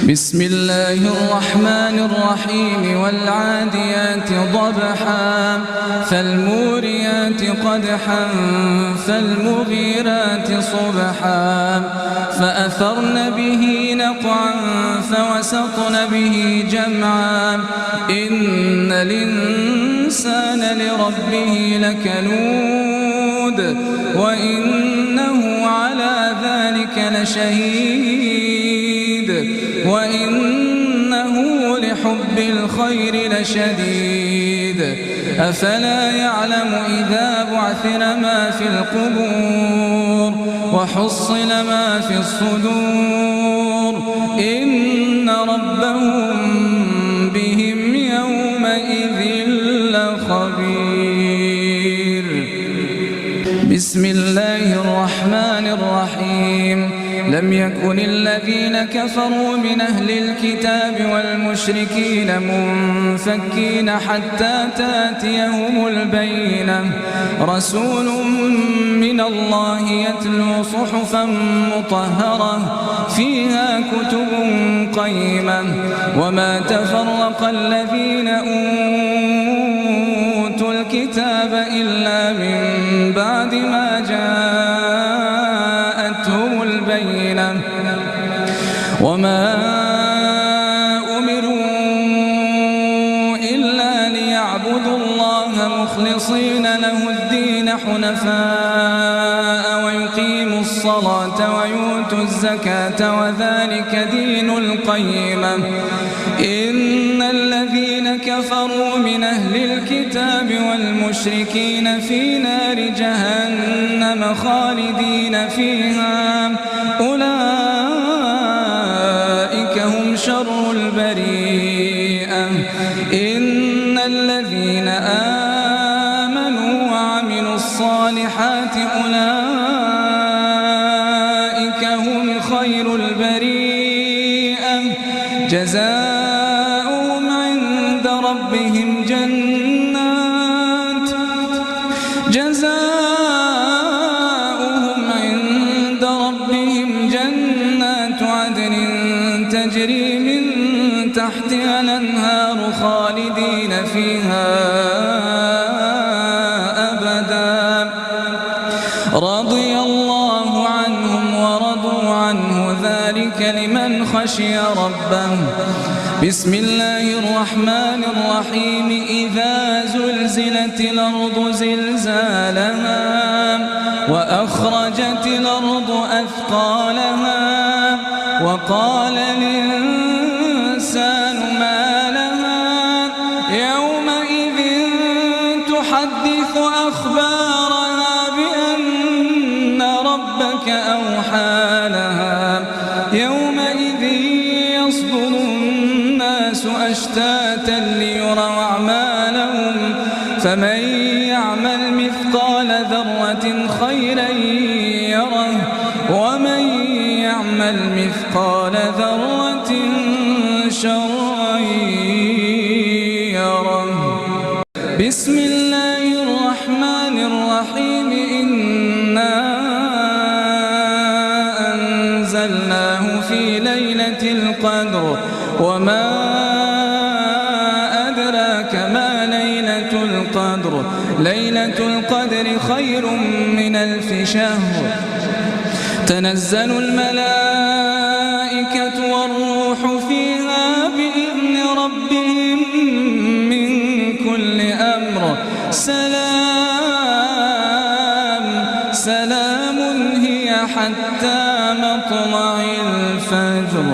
بسم الله الرحمن الرحيم والعاديات ضبحا فالموريات قدحا فالمغيرات صبحا فأثرن به نقعا فوسطن به جمعا إن الإنسان لربه لكنود وإنه على ذلك لشهيد وإنه لحب الخير لشديد أفلا يعلم إذا بعثر ما في القبور وحصل ما في الصدور إن ربهم بهم يومئذ لخبير. بسم الله الرحمن الرحيم. لم يكن الذين كفروا من أهل الكتاب والمشركين منفكين حتى تأتيهم البينة رسول من الله يتلو صحفا مطهرة فيها كتب قيمة وما تفرق الذين أوتوا الكتاب إلا من بعد ما جاءتهم البينة وما أمروا إلا ليعبدوا الله مخلصين له الدين حنفاء ويقيموا الصلاة ويؤتوا الزكاة وذلك دين القيمة إن الذين كفروا من أهل الكتاب والمشركين في نار جهنم خالدين فيها أولئك هم شر البريئة إن الذين آمنوا وعملوا الصالحات أولئك هم خير البريئة جزاؤهم عند ربهم جنات عدن تجري من تحتها الأنهار خالدين فيها أبدا رضي الله عنهم ورضوا عنه ذلك لمن خشي ربه. بسم الله الرحمن الرحيم. إذا زلزلت الأرض زلزالها وأخرجت الأرض أثقالها وقال الإنسان ما لها يومئذ تحدث أخبارها بأن ربك أوحى لها يومئذ يصدر الناس أشتاتا ليروا أعمالهم فمن يعمل مثقال ذرة خيرا يره ومن يعمل مثقال ذرة شرا يره. بسم الله الرحمن الرحيم. إنا أنزلناه في ليلة القدر وما أدراك ما ليلة القدر ليلة القدر خير من 1000 شهر تنزل الملائكة والروح فيها بإذن ربهم من كل أمر سلام هي حتى مطلع الفجر.